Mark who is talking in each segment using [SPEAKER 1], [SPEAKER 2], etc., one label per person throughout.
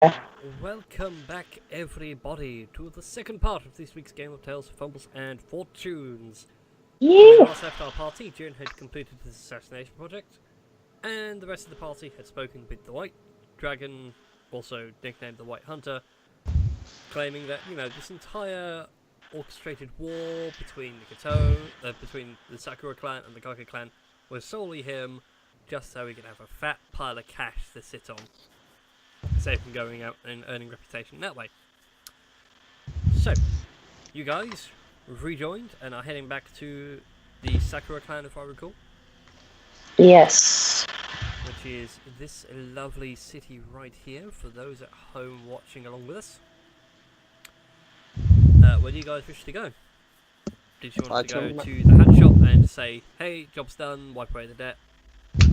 [SPEAKER 1] Welcome back, everybody, to the second part of this week's game of Tales of Fumbles and Fortunes. When we
[SPEAKER 2] Yeah.
[SPEAKER 1] last left our party, June had completed his assassination project, and the rest of the party had spoken with the White Dragon, also nicknamed the White Hunter, claiming that, this entire orchestrated war between between the Sakura clan and the Gaga clan was solely him, just so he could have a fat pile of cash to sit on. Save from going out and earning reputation that way. So, you guys rejoined and are heading back to the Sakura clan, if I recall.
[SPEAKER 2] Yes.
[SPEAKER 1] Which is this lovely city right here, for those at home watching along with us. Where do you guys wish to go? Did you want to go to the hat shop and say, hey, job's done, wipe away the debt?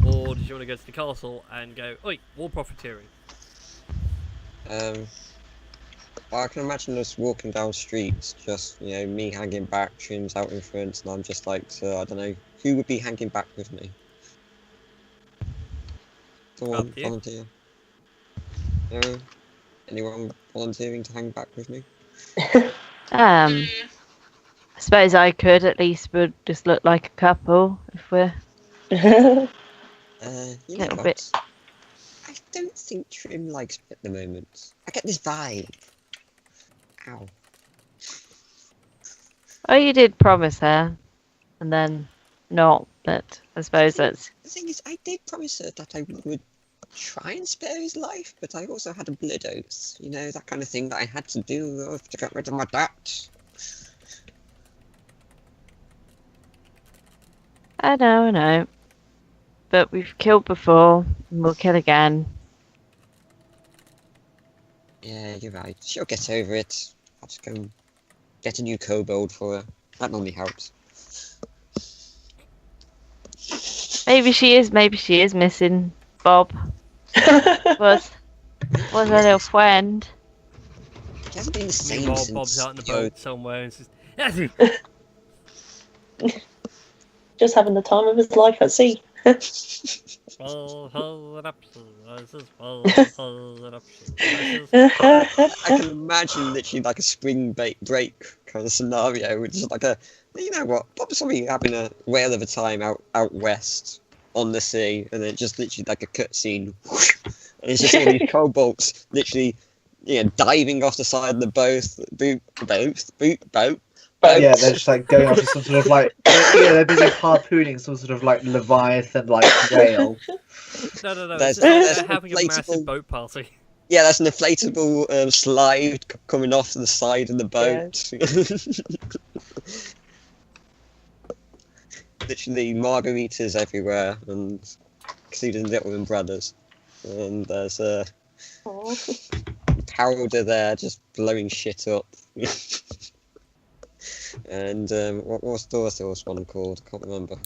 [SPEAKER 1] Or did you want to go to the castle and go, oi, war profiteering?
[SPEAKER 3] Well, I can imagine us walking down streets, just, me hanging back, Trim's out in front, and I'm just like, I don't know, who would be hanging back with me? Someone volunteer? Anyone volunteering to hang back with me?
[SPEAKER 4] I suppose I could, at least would just look like a couple if we're
[SPEAKER 3] You know
[SPEAKER 4] little
[SPEAKER 3] what?
[SPEAKER 4] bit.
[SPEAKER 3] I don't think Trim likes me at the moment. I get this vibe. Ow.
[SPEAKER 4] Oh, you did promise her, and then not, but I suppose that's...
[SPEAKER 3] The thing is, I did promise her that I would try and spare his life, but I also had a blood oath. You know, that kind of thing that I had to do to get rid of my debt.
[SPEAKER 4] I know. But we've killed before, and we'll kill again.
[SPEAKER 3] Yeah, you're right. She'll get over it. I'll just go and get a new kobold for her. That normally helps.
[SPEAKER 4] Maybe she is missing Bob. was a little friend.
[SPEAKER 3] He hasn't been the same
[SPEAKER 1] Meanwhile,
[SPEAKER 3] since...
[SPEAKER 1] Bob's out in the boat somewhere and says,
[SPEAKER 2] Just having the time of his life at sea.
[SPEAKER 3] I can imagine literally like a spring break kind of scenario, which is like you know what, Bob's probably having a whale of a time out west on the sea, and then just literally like a cutscene, and it's just all these kobolds literally, diving off the side of the boat.
[SPEAKER 5] Yeah, they're just like going after some sort of like, they're busy harpooning some sort of like leviathan like whale.
[SPEAKER 1] No.
[SPEAKER 3] There's
[SPEAKER 1] They're having a
[SPEAKER 3] inflatable-
[SPEAKER 1] massive boat party.
[SPEAKER 3] Yeah, that's an inflatable slide coming off the side of the boat. Literally margaritas everywhere, and including little umbrellas. And there's powder there, just blowing shit up. And what was the one called? I can't remember.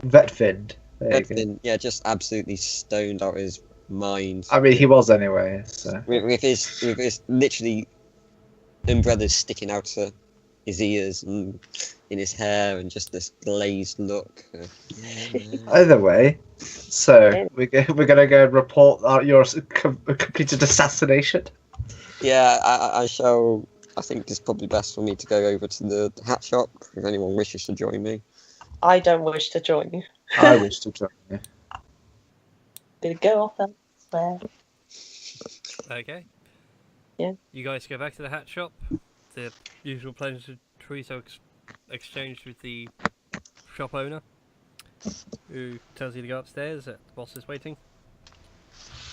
[SPEAKER 5] Vetfind. There you go.
[SPEAKER 3] Edvin, yeah, just absolutely stoned out his mind.
[SPEAKER 5] I mean, he was anyway. So
[SPEAKER 3] With his literally umbrellas sticking out to his ears and in his hair, and just this glazed look.
[SPEAKER 5] either way, so we're gonna go and report out your completed assassination.
[SPEAKER 3] Yeah, I shall. I think it's probably best for me to go over to the hat shop if anyone wishes to join me.
[SPEAKER 2] I don't wish to join you.
[SPEAKER 5] I wish to join you.
[SPEAKER 2] Did it go off elsewhere?
[SPEAKER 1] Okay.
[SPEAKER 2] Yeah.
[SPEAKER 1] You guys go back to the hat shop. The usual pleasantries are exchanged with the shop owner, who tells you to go upstairs. The boss is waiting.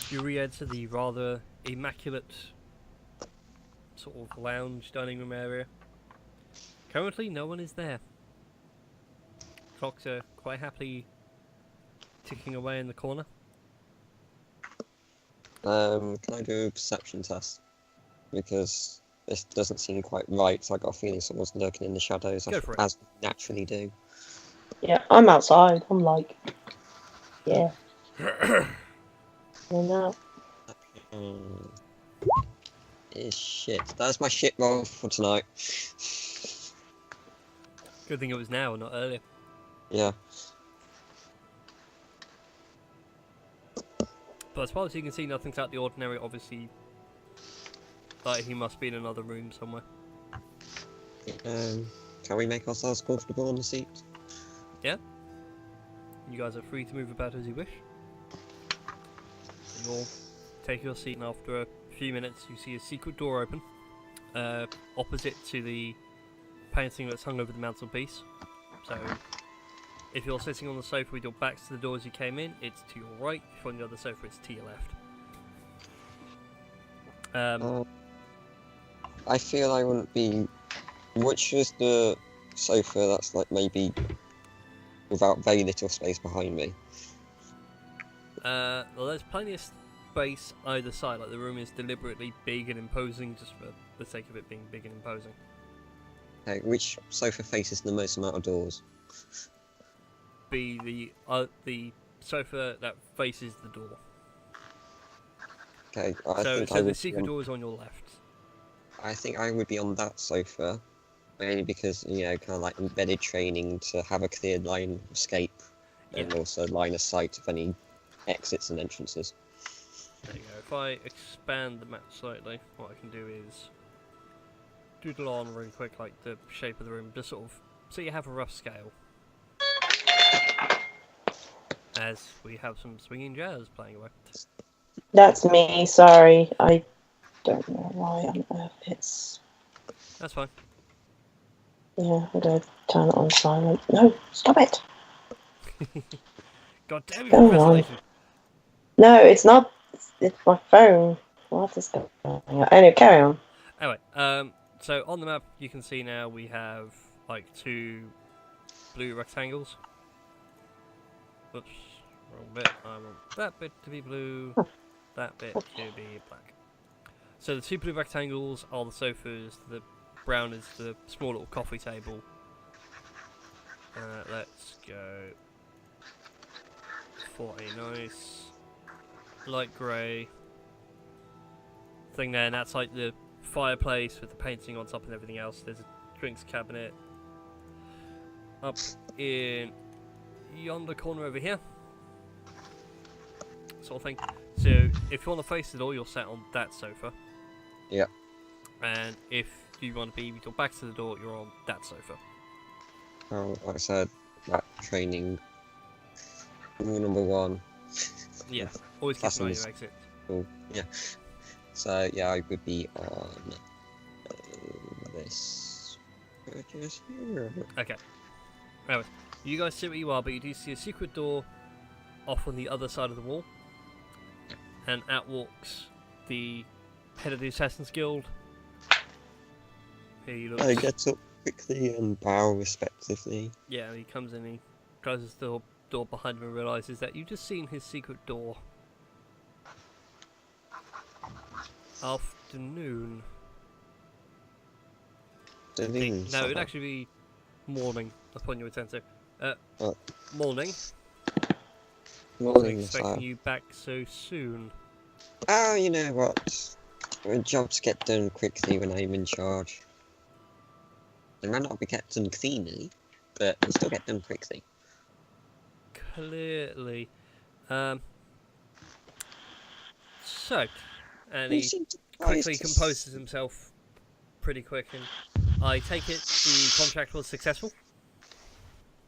[SPEAKER 1] You re-enter the rather immaculate sort of lounge dining room area. Currently, no one is there. Clocks are quite happily ticking away in the corner.
[SPEAKER 3] Can I do a perception test? Because this doesn't seem quite right, so I got a feeling someone's lurking in the shadows,
[SPEAKER 1] Go for it.
[SPEAKER 3] as we naturally do.
[SPEAKER 2] Yeah, I'm outside. I'm like, yeah. No.
[SPEAKER 3] Is shit. That's my shit roll for tonight.
[SPEAKER 1] Good thing it was now, not earlier.
[SPEAKER 3] Yeah.
[SPEAKER 1] But as far as you can see, nothing's out of the ordinary. Obviously, like he must be in another room somewhere.
[SPEAKER 3] Can we make ourselves comfortable on the seat?
[SPEAKER 1] Yeah. You guys are free to move about as you wish. So you all take your seat, and after a few minutes, you see a secret door open, opposite to the painting that's hung over the mantelpiece. So, if you're sitting on the sofa with your backs to the door as you came in, it's to your right. If you're on the other sofa, it's to your left.
[SPEAKER 3] I feel I wouldn't be. Which is the sofa that's like maybe without very little space behind me?
[SPEAKER 1] Well, there's plenty of space either side. Like the room is deliberately big and imposing, just for the sake of it being big and imposing.
[SPEAKER 3] Okay, which sofa faces the most amount of doors?
[SPEAKER 1] Be the sofa that faces the door.
[SPEAKER 3] Okay, I
[SPEAKER 1] So
[SPEAKER 3] think
[SPEAKER 1] the secret door is on your left.
[SPEAKER 3] I think I would be on that sofa, mainly because, you know, kind of like embedded training to have a clear line of escape, and
[SPEAKER 1] Yeah.
[SPEAKER 3] also line of sight of any exits and entrances.
[SPEAKER 1] There you go. If I expand the map slightly, what I can do is doodle on real quick, like the shape of the room, just sort of so you have a rough scale. As we have some swinging jazz playing away.
[SPEAKER 2] That's me, sorry. I don't know why on earth it's...
[SPEAKER 1] That's fine.
[SPEAKER 2] Yeah, I'm going to turn it on silent. No, stop it!
[SPEAKER 1] God damn you,
[SPEAKER 2] Go on.
[SPEAKER 1] procrastination.
[SPEAKER 2] No, it's not. It's my phone. What is going on? Anyway, carry on.
[SPEAKER 1] Anyway, so on the map you can see now we have like 2 blue rectangles. Whoops, wrong bit. I want that bit to be blue, that bit to be black. So the 2 blue rectangles are the sofas, the brown is the small little coffee table. Let's go for a nice light grey thing there, and that's like the fireplace with the painting on top and everything else. There's a drinks cabinet up in yonder corner over here, sort of thing. So if you want to face the door, you're sat on that sofa.
[SPEAKER 3] Yeah.
[SPEAKER 1] And if you want to be with your back to the door, you're on that sofa.
[SPEAKER 3] Well, like I said, that training rule number 1.
[SPEAKER 1] Yeah, always keep an eye on
[SPEAKER 3] Fastens.
[SPEAKER 1] your exit.
[SPEAKER 3] Cool. Yeah. So yeah, I would be on this purchase here.
[SPEAKER 1] Okay. Anyway, you guys sit where you are, but you do see a secret door off on the other side of the wall. And out walks the head of the Assassin's Guild. Here he looks.
[SPEAKER 3] I get up quickly and bow respectively.
[SPEAKER 1] Yeah, and he comes in, he closes the door behind him and realises that you've just seen his secret door. Afternoon. No, it'd actually be morning upon your return. So, morning.
[SPEAKER 3] Morning,
[SPEAKER 1] Expecting
[SPEAKER 3] sir.
[SPEAKER 1] you back so soon.
[SPEAKER 3] Oh, you know what? Jobs get done quickly when I'm in charge. They might not be kept done cleanly, but they still get done quickly.
[SPEAKER 1] Clearly. So, and
[SPEAKER 3] You
[SPEAKER 1] he
[SPEAKER 3] seem
[SPEAKER 1] quickly
[SPEAKER 3] surprised to
[SPEAKER 1] composes himself pretty quick, and I take it the contract was successful?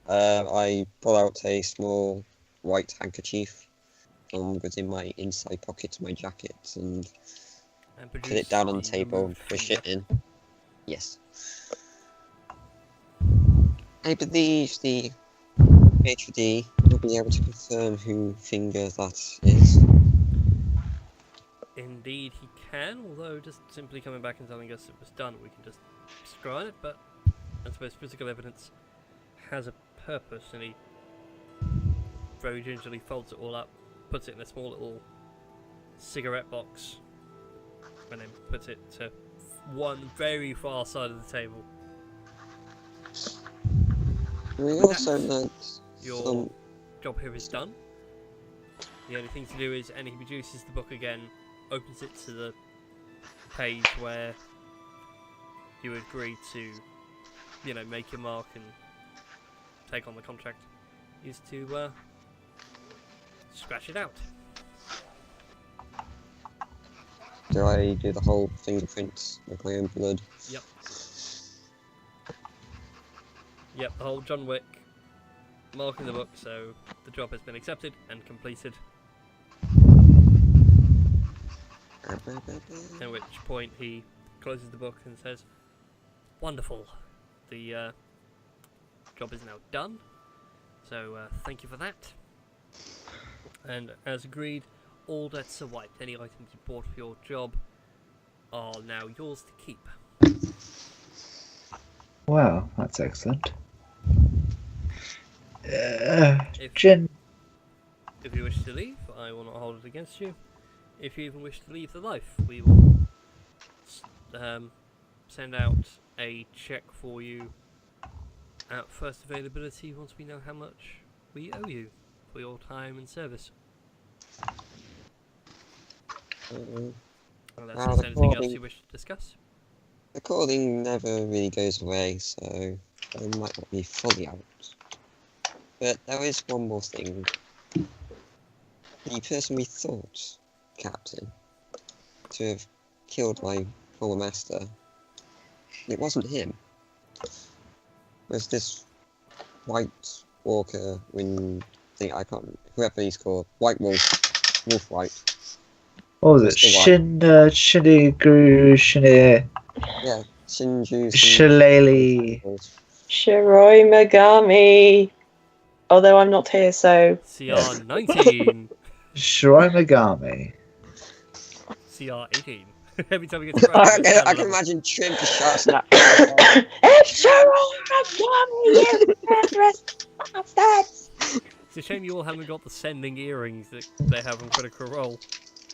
[SPEAKER 3] I pull out a small white handkerchief from within my inside pocket of my jacket and put it down on the table and push it in. Yes. I believe the HD will be able to confirm who finger that is.
[SPEAKER 1] Indeed he can, although just simply coming back and telling us it was done, we can just screw on it, but I suppose physical evidence has a purpose, and he very gingerly folds it all up, puts it in a small little cigarette box, and then puts it to one very far side of the table.
[SPEAKER 3] We also learnt
[SPEAKER 1] Your
[SPEAKER 3] some...
[SPEAKER 1] job here is done. The only thing to do is, and he produces the book again, opens it to the page where you agree to, you know, make your mark and take on the contract, is to scratch it out.
[SPEAKER 3] Do I do the whole fingerprints with my own blood?
[SPEAKER 1] Yep, the whole John Wick mark in the book, so the job has been accepted and completed. At which point he closes the book and says, "Wonderful, the job is now done, so thank you for that. And as agreed, all debts are wiped. Any items you bought for your job are now yours to keep."
[SPEAKER 5] Well, that's excellent.
[SPEAKER 1] If
[SPEAKER 5] Jin,
[SPEAKER 1] you wish to leave, I will not hold it against you. If you even wish to leave the life, we will send out a check for you at first availability once we know how much we owe you for your time and service. Unless
[SPEAKER 3] Well,
[SPEAKER 1] there's
[SPEAKER 3] the
[SPEAKER 1] anything else
[SPEAKER 3] recording-
[SPEAKER 1] you wish to discuss.
[SPEAKER 3] Recording never really goes away, so they might not be fully out. But there is one more thing. The person we thought, Captain, to have killed my former master, it wasn't him. It was this White Walker I can't, whoever he's called, White Wolf, Wolf White.
[SPEAKER 5] what was it? Shinigu,
[SPEAKER 3] Yeah, Shinju.
[SPEAKER 5] Shillelagh.
[SPEAKER 2] Shiroi Megami. Although I'm not here, so
[SPEAKER 1] CR 19,
[SPEAKER 5] Shiroi Megami.
[SPEAKER 1] CR 18. Every time we get to
[SPEAKER 3] I can imagine Trim just shouting that.
[SPEAKER 2] it's Shiroi Megami, you murderous bastards!
[SPEAKER 1] It's a shame you all haven't got the sending earrings that they have on Critical Role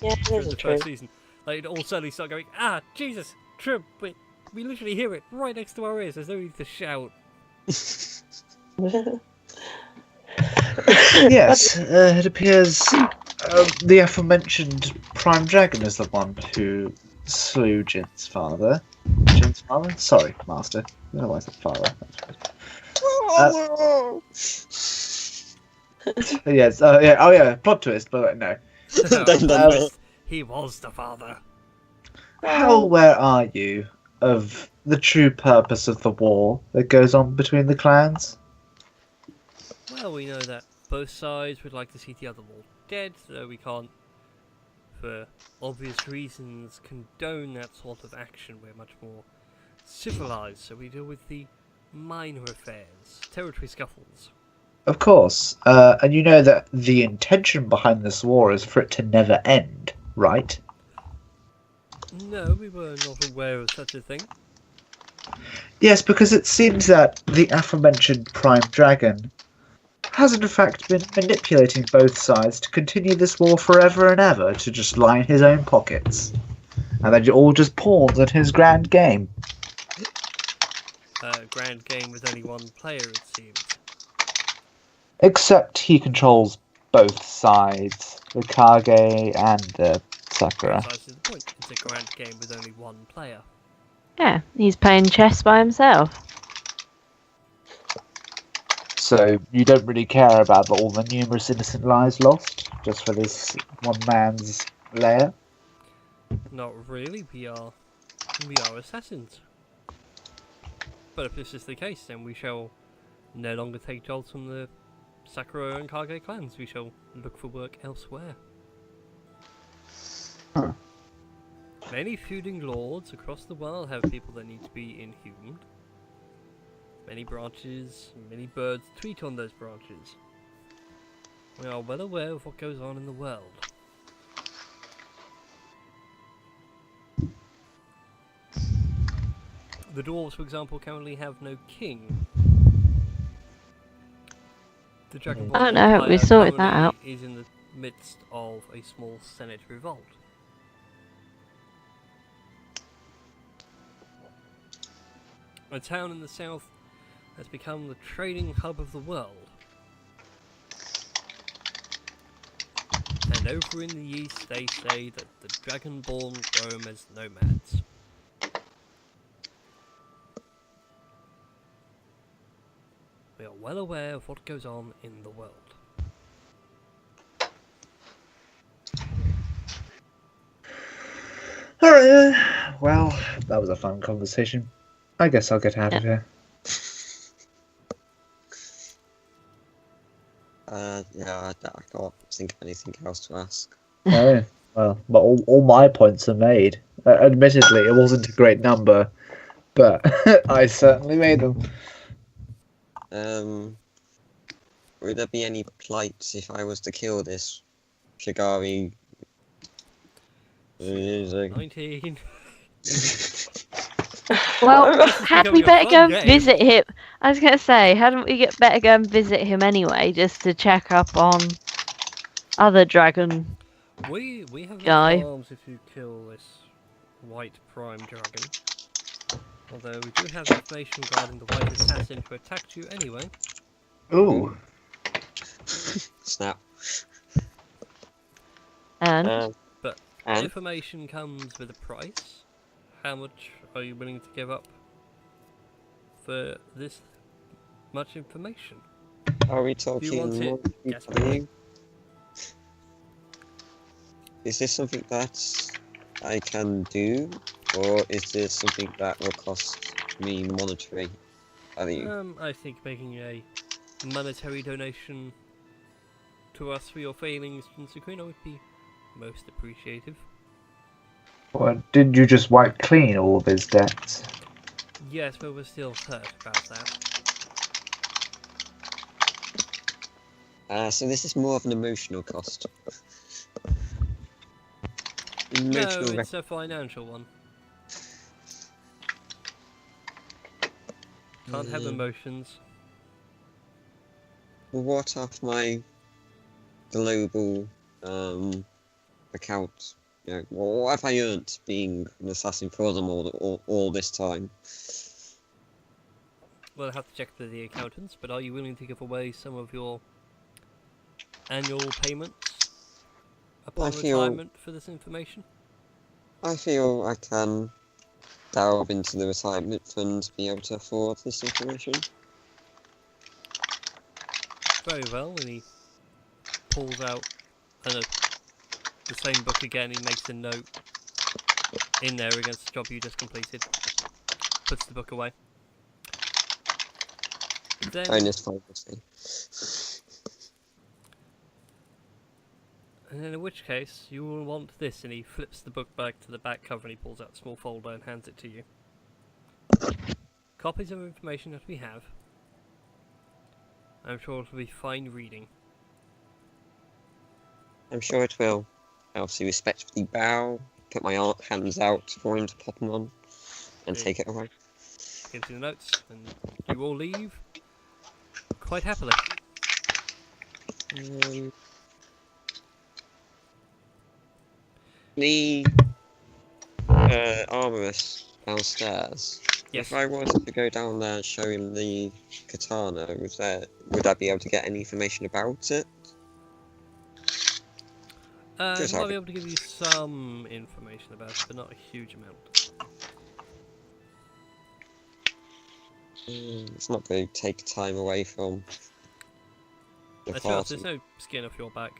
[SPEAKER 2] Yeah,
[SPEAKER 1] through
[SPEAKER 2] this
[SPEAKER 1] the
[SPEAKER 2] is true.
[SPEAKER 1] first season. Like, all suddenly start going, "Ah, Jesus, Trim, we literally hear it right next to our ears. There's no need to shout."
[SPEAKER 5] Yes, it appears the aforementioned Prime Dragon is the one who slew Jin's father. Jin's father? Sorry, Master. I don't know why I said father. Yes, oh yeah, plot twist, but no.
[SPEAKER 1] He was the father.
[SPEAKER 5] How aware are you of the true purpose of the war that goes on between the clans?
[SPEAKER 1] Well, we know that both sides would like to see the other all dead, so we can't, for obvious reasons, condone that sort of action. We're much more civilized, so we deal with the minor affairs, territory scuffles.
[SPEAKER 5] Of course, and you know that the intention behind this war is for it to never end, right?
[SPEAKER 1] No, we were not aware of such a thing.
[SPEAKER 5] Yes, because it seems that the aforementioned Prime Dragon has in fact been manipulating both sides to continue this war forever and ever, to just line his own pockets. And then all just pawns at his grand game.
[SPEAKER 1] Grand game with only one player, it seems.
[SPEAKER 5] Except he controls both sides, the Kage and the Sakura.
[SPEAKER 1] Precisely the point. It's a grand game with only one player.
[SPEAKER 4] Yeah, he's playing chess by himself.
[SPEAKER 5] So you don't really care about all the numerous innocent lives lost, just for this one man's lair?
[SPEAKER 1] Not really. We are assassins. But if this is the case, then we shall no longer take jobs from the Sakura and Kage clans. We shall look for work elsewhere.
[SPEAKER 5] Huh.
[SPEAKER 1] Many feuding lords across the world have people that need to be inhumed. Many branches, many birds tweet on those branches. We are well aware of what goes on in the world. The dwarves, for example, currently have no king. The Dragon Ball
[SPEAKER 4] Oh no, we
[SPEAKER 1] Empire
[SPEAKER 4] sorted that
[SPEAKER 1] currently
[SPEAKER 4] out.
[SPEAKER 1] is in the midst of a small Senate revolt. A town in the south has become the trading hub of the world. And over in the east they say that the Dragonborn roam as nomads. We are well aware of what goes on in the world.
[SPEAKER 5] Alright, well, that was a fun conversation. I guess I'll get out of here.
[SPEAKER 3] Yeah, I can't think of anything else to ask.
[SPEAKER 5] Oh, well, but all my points are made. Admittedly, it wasn't a great number, but I certainly made them.
[SPEAKER 3] Would there be any plight if I was to kill this Shigari?
[SPEAKER 1] 19.
[SPEAKER 4] Well,
[SPEAKER 1] This is
[SPEAKER 4] had we
[SPEAKER 1] becoming a
[SPEAKER 4] better
[SPEAKER 1] fun
[SPEAKER 4] go and
[SPEAKER 1] game.
[SPEAKER 4] visit him? I was going to say, hadn't we better go and visit him anyway, just to check up on other dragon?
[SPEAKER 1] We have
[SPEAKER 4] Guy.
[SPEAKER 1] enough arms if you kill this white prime dragon. Although we do have information regarding the white assassin who attacked you anyway.
[SPEAKER 5] Ooh.
[SPEAKER 3] Snap.
[SPEAKER 4] And
[SPEAKER 3] And
[SPEAKER 1] Information comes with a price. How much are you willing to give up for this much information?
[SPEAKER 3] are we
[SPEAKER 1] want
[SPEAKER 3] talking
[SPEAKER 1] it
[SPEAKER 3] monetary
[SPEAKER 1] desperately?
[SPEAKER 3] value? Is this something that I can do, or is this something that will cost me monetary value?
[SPEAKER 1] I think making a monetary donation to us for your failings in Sakrina would be most appreciative.
[SPEAKER 5] Well, didn't you just wipe clean all of his debts?
[SPEAKER 1] Yes, but we're still hurt about that.
[SPEAKER 3] So this is more of an emotional cost.
[SPEAKER 1] No,
[SPEAKER 3] Emotional
[SPEAKER 1] it's a financial one. Can't have emotions.
[SPEAKER 3] What of my global account? You know, what have I earned being an assassin for them all this time?
[SPEAKER 1] We'll have to check with the accountants, but are you willing to give away some of your annual payments upon retirement for this information?
[SPEAKER 3] I feel I can delve into the retirement fund to be able to afford this information.
[SPEAKER 1] Very well, and he pulls out the same book again. He makes a note in there against the job you just completed. Puts the book away. Then,
[SPEAKER 3] Bonus 5%.
[SPEAKER 1] and then in which case, you will want this, and he flips the book back to the back cover and he pulls out a small folder and hands it to you. Copies of information that we have. I'm sure it will be fine reading.
[SPEAKER 3] I'm sure it will. I obviously respectfully bow, put my hands out for him to pop them on, and
[SPEAKER 1] Yeah.
[SPEAKER 3] take it away.
[SPEAKER 1] Gives you the notes, and you all leave quite happily.
[SPEAKER 3] The armorist downstairs.
[SPEAKER 1] Yes.
[SPEAKER 3] If I was to go down there and show him the katana, would I be able to get any information about it? Just
[SPEAKER 1] I might
[SPEAKER 3] have
[SPEAKER 1] be
[SPEAKER 3] it.
[SPEAKER 1] able to give you some information about it, but not a huge amount.
[SPEAKER 3] It's not going to take time away from the
[SPEAKER 1] There's
[SPEAKER 3] party.
[SPEAKER 1] no skin off your back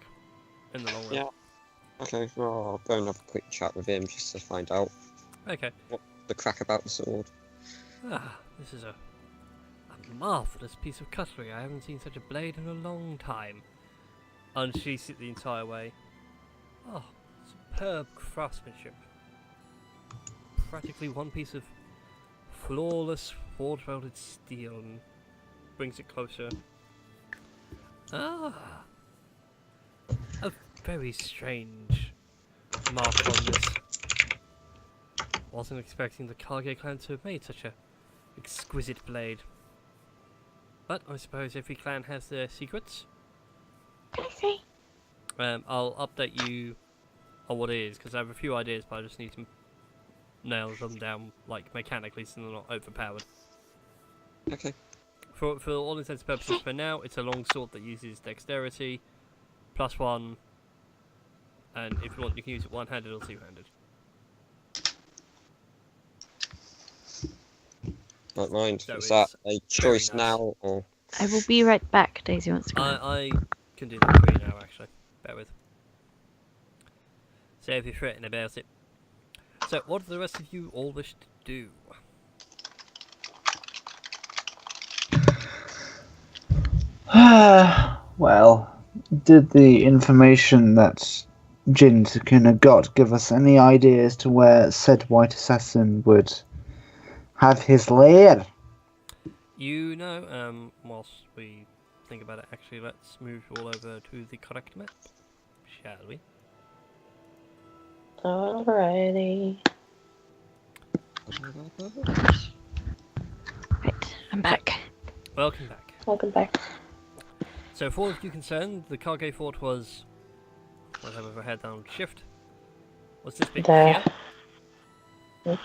[SPEAKER 1] in the long run.
[SPEAKER 3] Yeah. Okay, well, I'll go and have a quick chat with him just to find out
[SPEAKER 1] Okay.
[SPEAKER 3] the crack about the sword.
[SPEAKER 1] This is a marvellous piece of cutlery. I haven't seen such a blade in a long time. Unsheaths it the entire way. Oh, superb craftsmanship. Practically one piece of flawless forge-welded steel, and brings it closer. A very strange mark on this. Wasn't expecting the Kage clan to have made such a exquisite blade. But I suppose every clan has their secrets.
[SPEAKER 4] I see.
[SPEAKER 1] I'll update you on what it is, because I have a few ideas, but I just need to nail them down, like, mechanically, so they're not overpowered.
[SPEAKER 3] Okay.
[SPEAKER 1] For all intents and purposes, for now, it's a long sword that uses dexterity, +1, and if you want, you can use it one-handed or two-handed.
[SPEAKER 3] Don't mind.
[SPEAKER 1] So
[SPEAKER 3] Is that a
[SPEAKER 1] very
[SPEAKER 3] choice
[SPEAKER 1] nice.
[SPEAKER 3] now, or...?
[SPEAKER 4] I will be right back. Daisy wants to go.
[SPEAKER 1] I can do that for you now, actually. Bear with. Save your fretting about it. So, what do the rest of you all wish to do?
[SPEAKER 5] Well, did the information that Jin got give us any idea as to where said white assassin would have his lair?
[SPEAKER 1] You know, whilst we think about it, actually, let's move all over to the correct map, shall we?
[SPEAKER 2] Alrighty.
[SPEAKER 4] Right, I'm back.
[SPEAKER 1] Welcome back.
[SPEAKER 2] Welcome back.
[SPEAKER 1] So, for all of you concerned, the cargo fort was. Let's have a head down shift. Was this bit
[SPEAKER 2] There.
[SPEAKER 1] here?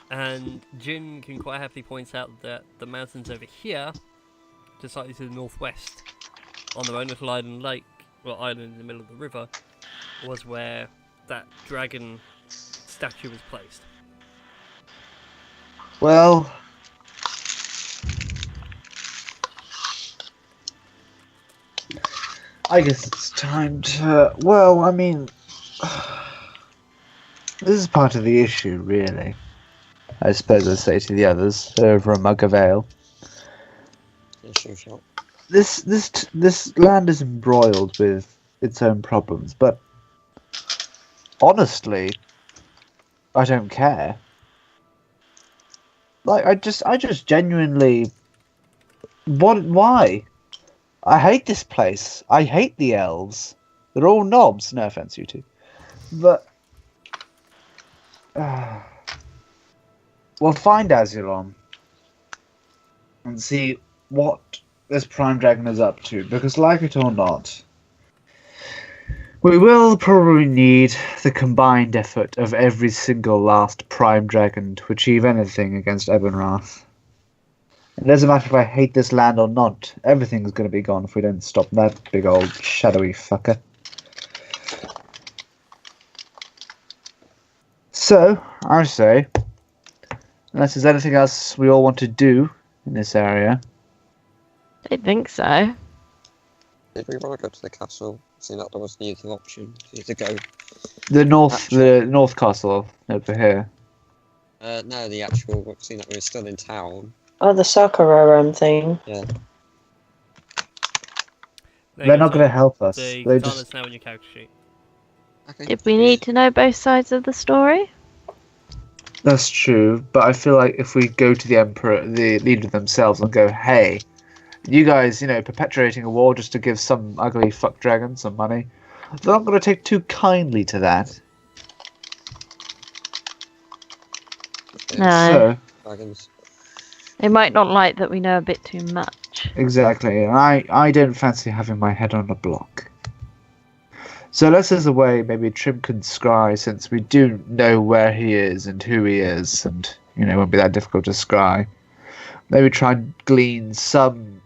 [SPEAKER 1] And Jin can quite happily point out that the mountains over here, just slightly to the northwest, on their own little island lake, well, island in the middle of the river, was where that dragon statue was placed.
[SPEAKER 5] Well, I guess it's time to. Well, I mean, this is part of the issue, really. I suppose I'd say to the others over a mug of ale.
[SPEAKER 3] Yeah, sure.
[SPEAKER 5] This land is embroiled with its own problems, but honestly, I don't care. Like, I just genuinely. Why? I hate this place. I hate the elves. They're all knobs. No offense, you two. But. We'll find Azulon and see what this Prime Dragon is up to, because like it or not, we will probably need the combined effort of every single last Prime Dragon to achieve anything against Ebenrath. It doesn't matter if I hate this land or not, everything's going to be gone if we don't stop that big old shadowy fucker. So, I say, unless there's anything else we all want to do in this area.
[SPEAKER 4] I think so.
[SPEAKER 3] Did we want to go to the castle? Seeing that there was the other option for you to go.
[SPEAKER 5] The north castle over here.
[SPEAKER 3] No, the actual. Seeing that we were still in town.
[SPEAKER 2] Oh, the Sakura thing.
[SPEAKER 3] Yeah.
[SPEAKER 5] They're not going to help us.
[SPEAKER 1] The
[SPEAKER 5] They
[SPEAKER 1] katana's
[SPEAKER 5] just.
[SPEAKER 1] now in your character sheet.
[SPEAKER 3] Okay.
[SPEAKER 4] Did we need to know both sides of the story?
[SPEAKER 5] That's true, but I feel like if we go to the Emperor, the leader themselves, and go, hey, you guys, perpetuating a war just to give some ugly fuck dragon some money, they're not going to take too kindly to that.
[SPEAKER 4] No.
[SPEAKER 5] So,
[SPEAKER 3] Dragons.
[SPEAKER 4] They might not like that we know a bit too much.
[SPEAKER 5] exactly, and I don't fancy having my head on a block. So unless there's a way maybe Trim can scry, since we do know where he is and who he is, and, it won't be that difficult to scry. Maybe try and glean some.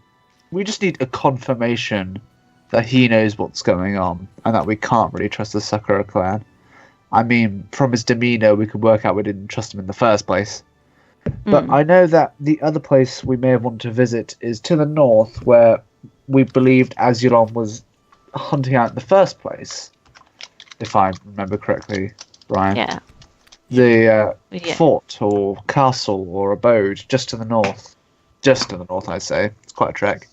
[SPEAKER 5] We just need a confirmation that he knows what's going on, and that we can't really trust the Sakura clan. I mean, from his demeanour, we could work out we didn't trust him in the first place. But I know that the other place we may have wanted to visit is to the north, where we believed Azulon was hunting out in the first place, if I remember correctly, Brian.
[SPEAKER 4] Yeah.
[SPEAKER 5] The
[SPEAKER 4] Yeah.
[SPEAKER 5] fort or castle or abode just to the north. Just to the north, I say. It's quite a trek.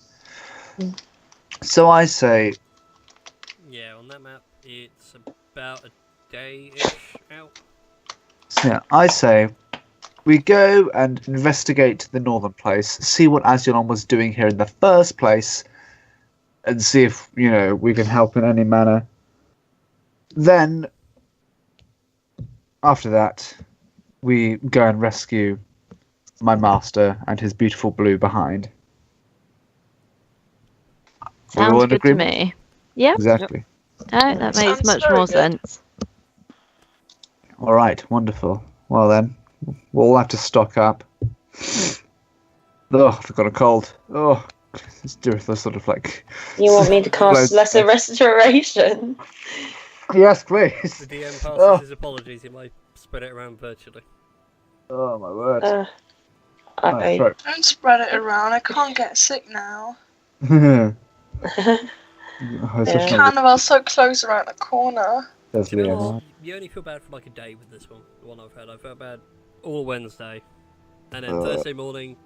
[SPEAKER 5] So I say,
[SPEAKER 1] Yeah, on that map, it's about a day-ish out.
[SPEAKER 5] I say we go and investigate the northern place, see what Azulon was doing here in the first place, and see if, we can help in any manner. Then, after that, we go and rescue my master and his beautiful blue behind. We all
[SPEAKER 4] Sounds
[SPEAKER 5] in
[SPEAKER 4] good to
[SPEAKER 5] agreement?
[SPEAKER 4] me. Yeah.
[SPEAKER 5] Exactly.
[SPEAKER 4] No, that makes
[SPEAKER 6] Sounds
[SPEAKER 4] much
[SPEAKER 6] very
[SPEAKER 4] more
[SPEAKER 6] good.
[SPEAKER 4] sense.
[SPEAKER 5] All right, wonderful. Well then, we'll all have to stock up. Oh, I've got a cold. Oh, let's do it for sort of like...
[SPEAKER 2] You want me to cast Lesser Restoration?
[SPEAKER 5] Yes, please.
[SPEAKER 1] The DM passes
[SPEAKER 5] Oh.
[SPEAKER 1] his apologies, he might spread it around virtually.
[SPEAKER 5] Oh, my word.
[SPEAKER 2] I,
[SPEAKER 5] Oh, throat.
[SPEAKER 6] Don't spread it around. I can't get sick now.
[SPEAKER 5] Oh, it's such
[SPEAKER 2] Yeah.
[SPEAKER 5] a-
[SPEAKER 6] Carnival's so close around the corner.
[SPEAKER 5] Does
[SPEAKER 1] To be
[SPEAKER 5] Leonard?
[SPEAKER 1] honest, you only feel bad for like a day with this one. The one I've had, I felt bad all Wednesday, and then Thursday morning.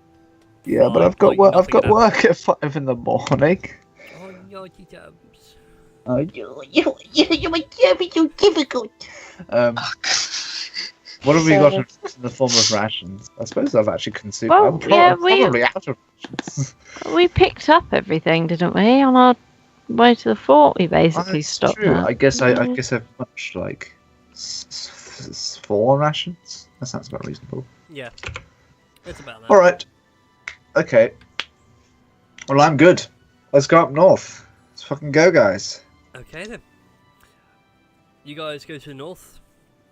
[SPEAKER 5] Yeah, but
[SPEAKER 1] fine,
[SPEAKER 5] I've got
[SPEAKER 1] like
[SPEAKER 5] work. I've
[SPEAKER 1] nothing
[SPEAKER 5] got
[SPEAKER 1] had
[SPEAKER 5] work at 5 in the morning.
[SPEAKER 1] Oh, yikey dubs.
[SPEAKER 7] You're so difficult.
[SPEAKER 5] What have we
[SPEAKER 2] So-
[SPEAKER 5] got in the form of rations? I suppose I've actually consumed.
[SPEAKER 4] Well,
[SPEAKER 5] I'm
[SPEAKER 4] yeah,
[SPEAKER 5] probably out of rations.
[SPEAKER 4] We picked up everything, didn't we? On our way to the fort, we basically
[SPEAKER 5] That's
[SPEAKER 4] stopped
[SPEAKER 5] true.
[SPEAKER 4] at.
[SPEAKER 5] I guess I guess I've munched like 4 rations. That sounds about reasonable.
[SPEAKER 1] Yeah, it's about that.
[SPEAKER 5] All right. Okay. Well, I'm good. Let's go up north. Let's fucking go, guys.
[SPEAKER 1] Okay then. You guys go to the north.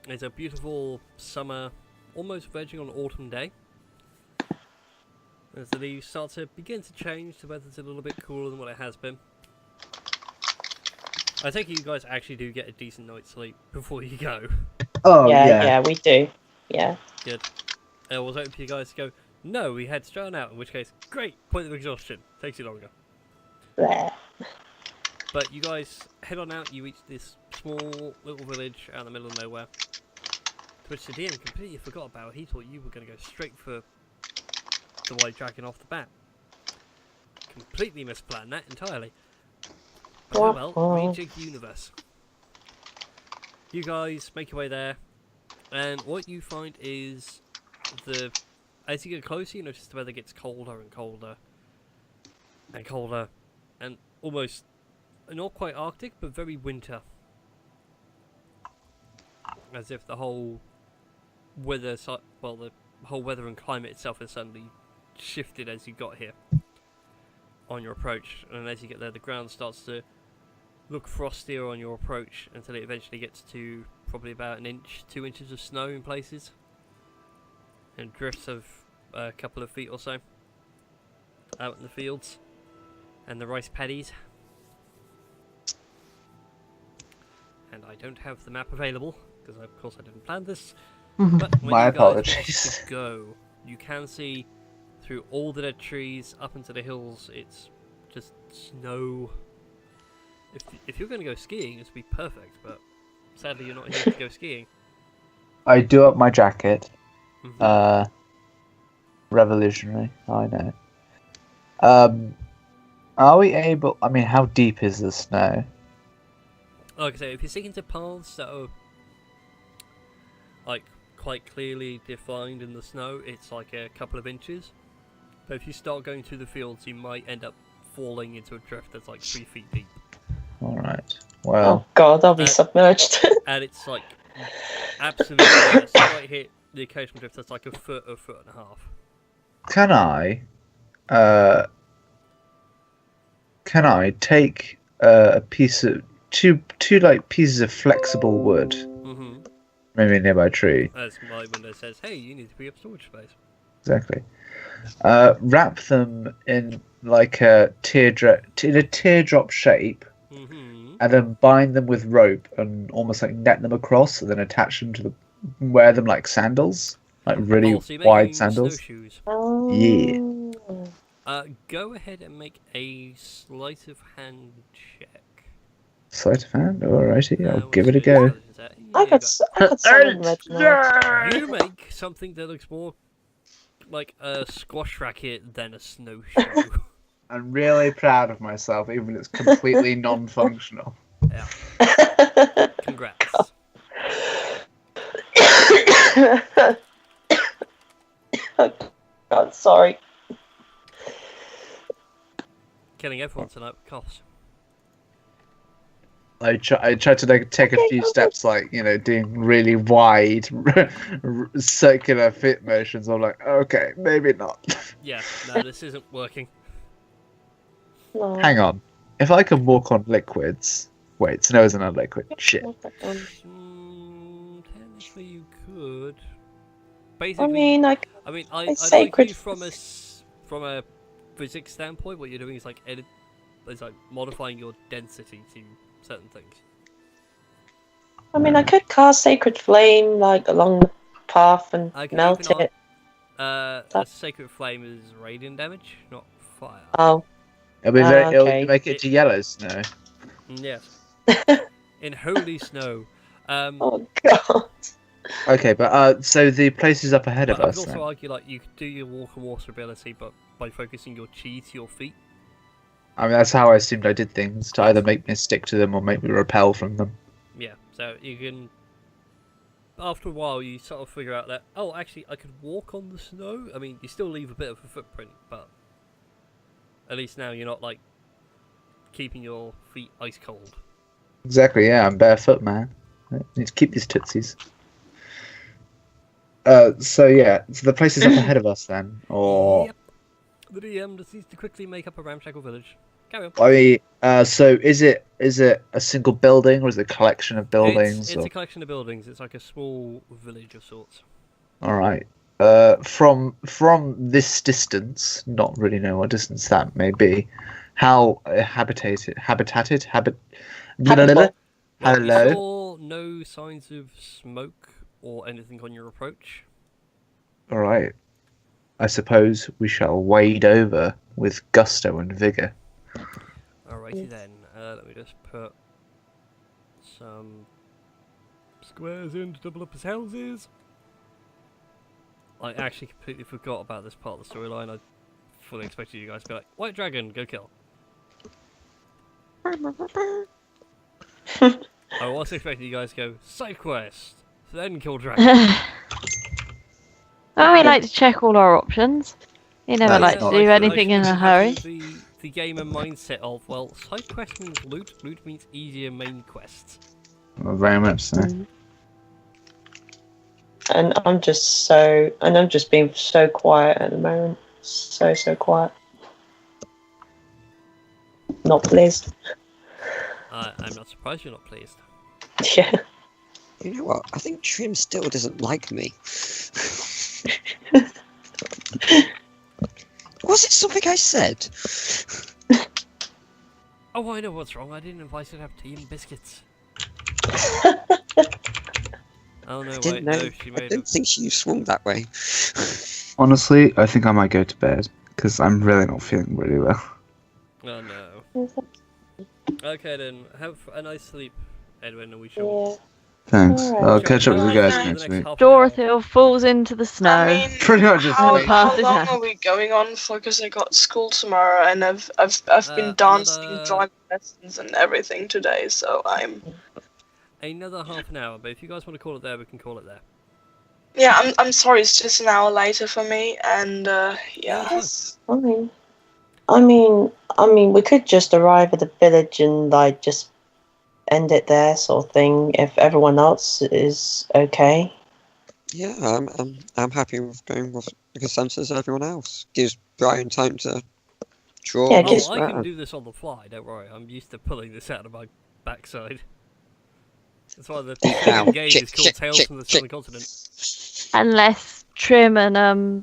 [SPEAKER 1] It's a beautiful summer, almost verging on autumn day. As the leaves start to begin to change, the weather's a little bit cooler than what it has been. I think you guys actually do get a decent night's sleep before you go.
[SPEAKER 5] Oh
[SPEAKER 2] yeah, we do. Yeah.
[SPEAKER 1] Good. I was hoping for you guys to go, no, we had straight on out, in which case, great, point of exhaustion. Takes you longer.
[SPEAKER 2] Bleh.
[SPEAKER 1] But you guys head on out, you reach this small little village out in the middle of nowhere. To which the DM completely forgot about. He thought you were going to go straight for the white dragon off the bat. Completely misplanned that entirely. Oh well, rejig the universe. You guys make your way there, and what you find is as you get closer, you notice the weather gets colder and colder and colder, and almost not quite Arctic, but very winter. As if the whole weather, the whole weather and climate itself has suddenly shifted as you got here on your approach, and as you get there, the ground starts to look frostier on your approach until it eventually gets to probably about 2 inches of snow in places, and drifts of a couple of feet or so out in the fields and the rice paddies. And I don't have the map available because of course I didn't plan this. But when
[SPEAKER 5] My
[SPEAKER 1] you guys want
[SPEAKER 5] apologies.
[SPEAKER 1] to go, you can see through all the dead trees up into the hills. It's just snow. If you're going to go skiing, this would be perfect. But sadly, you're not here to go skiing.
[SPEAKER 5] I do up my jacket.
[SPEAKER 1] Mhm.
[SPEAKER 5] Revolutionary. I know. Are we able? I mean, how deep is the snow?
[SPEAKER 1] Like I say, if you're sticking to paths that are like quite clearly defined in the snow, it's like a couple of inches. But if you start going through the fields, you might end up falling into a drift that's like 3 feet deep.
[SPEAKER 5] All right.
[SPEAKER 2] Oh
[SPEAKER 5] Well,
[SPEAKER 2] god, I'll be
[SPEAKER 1] Uh,
[SPEAKER 2] submerged.
[SPEAKER 1] And it's like absolutely it's right hit the occasional drift that's like a foot and a half.
[SPEAKER 5] can I take a piece of two like pieces of flexible wood,
[SPEAKER 1] Mm-hmm.
[SPEAKER 5] maybe a nearby tree?
[SPEAKER 1] As my window says, hey, you need to be up storage space.
[SPEAKER 5] Exactly. Wrap them in like a teardrop shape,
[SPEAKER 1] Mm-hmm.
[SPEAKER 5] and then bind them with rope and almost like net them across, and then attach them to the wear them like sandals, like really
[SPEAKER 1] Oh, so you're
[SPEAKER 5] wide
[SPEAKER 1] making
[SPEAKER 5] sandals.
[SPEAKER 1] snowshoes.
[SPEAKER 5] Yeah.
[SPEAKER 1] Go ahead and make a sleight of hand check.
[SPEAKER 5] Sleight of hand. Alrighty, I'll
[SPEAKER 1] What's
[SPEAKER 5] give it a
[SPEAKER 1] your
[SPEAKER 5] go.
[SPEAKER 1] intelligence at?
[SPEAKER 2] I
[SPEAKER 1] Yeah,
[SPEAKER 2] got some Reginald.
[SPEAKER 1] you make something that looks more like a squash racket than a snowshoe.
[SPEAKER 5] I'm really proud of myself, even if it's completely non-functional.
[SPEAKER 1] Yeah, congrats.
[SPEAKER 2] Oh, god, sorry.
[SPEAKER 1] Killing everyone tonight with coughs.
[SPEAKER 5] I tried to like, take a few steps, like, you know, doing really wide circular fit motions. I'm like, okay, maybe not.
[SPEAKER 1] Yeah, no, this isn't working.
[SPEAKER 2] No.
[SPEAKER 5] Hang on. If I can walk on liquids... Wait, snow isn't a liquid. Shit.
[SPEAKER 1] Technically you could. Basically,
[SPEAKER 2] I mean,
[SPEAKER 1] I like
[SPEAKER 2] sacred-
[SPEAKER 1] you from a physics standpoint. What you're doing is like modifying your density to certain things.
[SPEAKER 2] I could cast Sacred Flame like along the path and
[SPEAKER 1] I can
[SPEAKER 2] melt
[SPEAKER 1] open
[SPEAKER 2] it.
[SPEAKER 1] A
[SPEAKER 2] That-
[SPEAKER 1] sacred flame is radiant damage, not fire.
[SPEAKER 2] Oh,
[SPEAKER 5] It'll be very,
[SPEAKER 2] okay.
[SPEAKER 5] it'll make it to yellow snow.
[SPEAKER 1] Yes. In holy snow,
[SPEAKER 2] Oh god.
[SPEAKER 5] Okay, but so the place is up ahead of
[SPEAKER 1] But I
[SPEAKER 5] us.
[SPEAKER 1] would also
[SPEAKER 5] Then.
[SPEAKER 1] argue like you could do your walk and water ability, but by focusing your chi to your feet.
[SPEAKER 5] I mean, that's how I assumed I did things, to either make me stick to them or make me repel from them.
[SPEAKER 1] Yeah, so you can. After a while, you sort of figure out that actually I could walk on the snow. I mean, you still leave a bit of a footprint, but at least now you're not like keeping your feet ice cold.
[SPEAKER 5] Exactly, yeah, I'm barefoot, man. I need to keep these tootsies. So the place is up ahead of us then, or
[SPEAKER 1] Yep. The DM just needs to quickly make up a ramshackle village. Carry on.
[SPEAKER 5] I mean, so is it a single building or is it a collection of buildings?
[SPEAKER 1] It's a collection of buildings. It's like a small village of sorts.
[SPEAKER 5] All right. From this distance, not really know what distance that may be. How habitated?
[SPEAKER 2] Habitable.
[SPEAKER 1] Well,
[SPEAKER 5] Hello.
[SPEAKER 1] you saw no signs of smoke or anything on your approach.
[SPEAKER 5] All right. I suppose we shall wade over with gusto and vigor.
[SPEAKER 1] Alrighty then. Let me just put some squares in to double up his houses. I actually completely forgot about this part of the storyline. I fully expected you guys to be like, White Dragon, go kill. I was expecting you guys to go, side quest, then kill Dragon.
[SPEAKER 4] Well, we like to check all our options. You never like to
[SPEAKER 1] I
[SPEAKER 4] do
[SPEAKER 1] should-
[SPEAKER 4] anything
[SPEAKER 1] I
[SPEAKER 4] in
[SPEAKER 1] should
[SPEAKER 4] a
[SPEAKER 1] have
[SPEAKER 4] hurry.
[SPEAKER 1] The gamer mindset of, well, side quest means loot, loot means easier main quests.
[SPEAKER 5] Well, very much so.
[SPEAKER 2] And I'm just being so quiet at the moment. So quiet. Not pleased.
[SPEAKER 1] I'm not surprised you're not pleased.
[SPEAKER 2] Yeah.
[SPEAKER 3] You know what? I think Trim still doesn't like me. Was it something I said?
[SPEAKER 1] Oh, I know what's wrong. I didn't invite her to have tea and biscuits. Oh no, wait, no, she
[SPEAKER 3] I
[SPEAKER 1] made
[SPEAKER 3] didn't think she swung that way.
[SPEAKER 5] Honestly, I think I might go to bed because I'm really not feeling really well.
[SPEAKER 1] Oh no. Okay then, have a nice sleep, Edwin, and we shall.
[SPEAKER 2] Yeah.
[SPEAKER 5] Thanks.
[SPEAKER 2] Alright.
[SPEAKER 5] I'll catch up with you guys
[SPEAKER 6] Alright.
[SPEAKER 5] next week.
[SPEAKER 4] Dorothy falls into the snow.
[SPEAKER 6] I mean,
[SPEAKER 5] Pretty much just
[SPEAKER 6] how,
[SPEAKER 5] me.
[SPEAKER 6] how
[SPEAKER 4] Passes
[SPEAKER 6] long
[SPEAKER 4] out.
[SPEAKER 6] are we going on for? Because I got school tomorrow, and I've been dancing,
[SPEAKER 1] another-
[SPEAKER 6] driving lessons, and everything today. So I'm
[SPEAKER 1] Another half an hour, but if you guys want to call it there, we can call it there.
[SPEAKER 6] I'm sorry. It's just an hour later for me, and yeah.
[SPEAKER 2] That's fine. I mean, we could just arrive at the village and like just end it there, sort of thing. If everyone else is okay.
[SPEAKER 3] Yeah, I'm happy with going with the consensus of everyone else. Gives Brian time to draw.
[SPEAKER 2] Yeah,
[SPEAKER 3] and
[SPEAKER 2] gives-
[SPEAKER 1] Oh, I can
[SPEAKER 3] swear.
[SPEAKER 1] do this on the fly, don't worry. I'm used to pulling this out of my backside. That's why the
[SPEAKER 3] Ow,
[SPEAKER 1] second game
[SPEAKER 3] shit,
[SPEAKER 1] is called
[SPEAKER 3] shit,
[SPEAKER 1] Tales
[SPEAKER 3] shit,
[SPEAKER 1] from the
[SPEAKER 3] shit.
[SPEAKER 1] Southern Continent.
[SPEAKER 4] Unless Trim and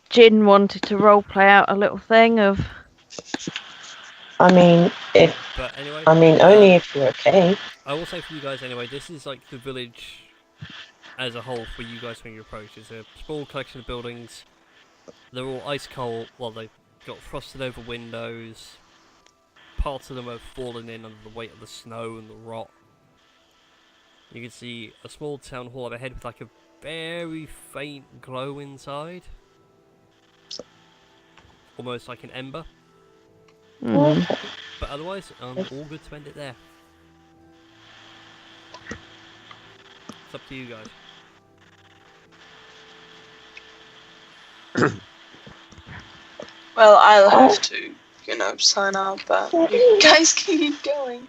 [SPEAKER 4] Jin wanted to roleplay out a little thing of.
[SPEAKER 2] I mean,
[SPEAKER 1] But anyway,
[SPEAKER 2] only if you're okay.
[SPEAKER 1] I will say for you guys anyway, this is like the village as a whole for you guys when you approach. It's a small collection of buildings. They're all ice cold. Well, they've got frosted over windows. Parts of them have fallen in under the weight of the snow and the rot. You can see a small town hall overhead with like a very faint glow inside. Almost like an ember.
[SPEAKER 4] Mm.
[SPEAKER 1] But otherwise, all good to end it there. It's up to you guys.
[SPEAKER 6] Well, I'll have to, sign out, but you guys can keep going.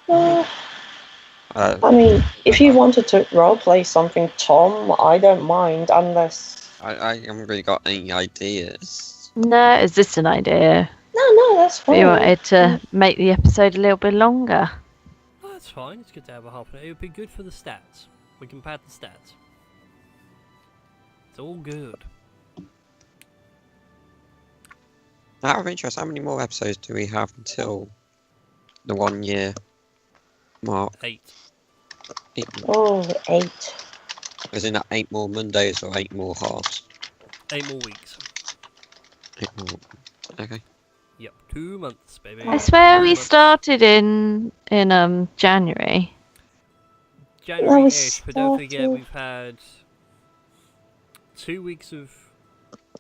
[SPEAKER 2] I mean, if you wanted to roleplay something, Tom, I don't mind, unless...
[SPEAKER 3] I haven't really got any ideas.
[SPEAKER 4] No, is this an idea?
[SPEAKER 2] No, that's fine.
[SPEAKER 4] We wanted to make the episode a little bit longer.
[SPEAKER 1] Oh, that's fine. It's good to have a half an hour. It would be good for the stats. We can pad the stats. It's all good.
[SPEAKER 3] Out of interest, how many more episodes do we have until the 1 year mark?
[SPEAKER 1] 8.
[SPEAKER 3] 8 more.
[SPEAKER 2] Oh, 8.
[SPEAKER 3] Is that 8 more Mondays or 8 more halves?
[SPEAKER 1] 8 more weeks.
[SPEAKER 3] 8 more. Okay.
[SPEAKER 1] Yep, 2 months, baby.
[SPEAKER 4] I swear
[SPEAKER 1] 2
[SPEAKER 4] we
[SPEAKER 1] months.
[SPEAKER 4] started in January.
[SPEAKER 1] January-ish, but don't forget
[SPEAKER 2] started.
[SPEAKER 1] we've had 2 weeks of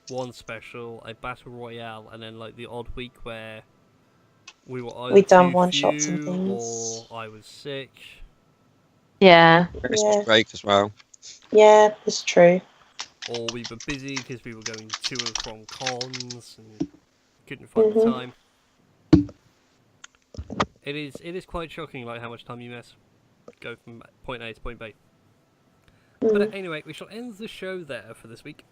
[SPEAKER 1] one special, a battle royale, and then like the odd week where we were either
[SPEAKER 2] We've done
[SPEAKER 1] too
[SPEAKER 2] one-shots and
[SPEAKER 1] few
[SPEAKER 2] things.
[SPEAKER 1] or I was sick.
[SPEAKER 4] Yeah.
[SPEAKER 3] Christmas
[SPEAKER 2] Yeah.
[SPEAKER 3] break as well.
[SPEAKER 2] Yeah, it's true.
[SPEAKER 1] Or we were busy because we were going to and from cons and couldn't find the
[SPEAKER 2] Mhm.
[SPEAKER 1] time. It is quite shocking like how much time you miss. Go from point A to point B. But
[SPEAKER 2] Mm.
[SPEAKER 1] anyway, we shall end the show there for this week.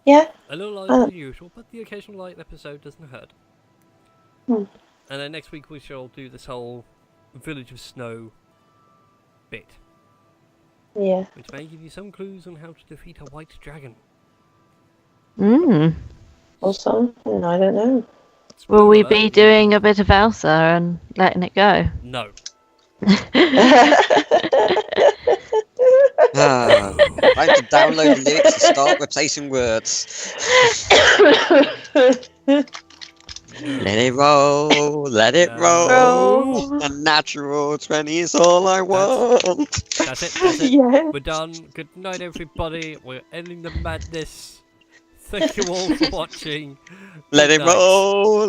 [SPEAKER 2] Yeah.
[SPEAKER 1] A little lighter than usual, but the occasional light episode doesn't hurt.
[SPEAKER 2] Hmm.
[SPEAKER 1] And then next week we shall do this whole Village of Snow bit,
[SPEAKER 2] Yeah.
[SPEAKER 1] which may give you some clues on how to defeat a white dragon.
[SPEAKER 4] Mm.
[SPEAKER 2] Or something. I don't know.
[SPEAKER 4] Will we
[SPEAKER 1] Spoiler
[SPEAKER 4] be
[SPEAKER 1] alert.
[SPEAKER 4] doing a bit of Elsa and letting it go?
[SPEAKER 1] No.
[SPEAKER 3] Ah, time to download the lyrics and start replacing words. Let it roll, let it roll.
[SPEAKER 4] Roll.
[SPEAKER 3] A natural 20 is all I want.
[SPEAKER 1] That's it, that's it.
[SPEAKER 2] Yeah.
[SPEAKER 1] We're done. Good night, everybody. We're ending the madness. Thank you all for watching.
[SPEAKER 3] Let
[SPEAKER 1] Good
[SPEAKER 3] it
[SPEAKER 1] night.
[SPEAKER 3] roll.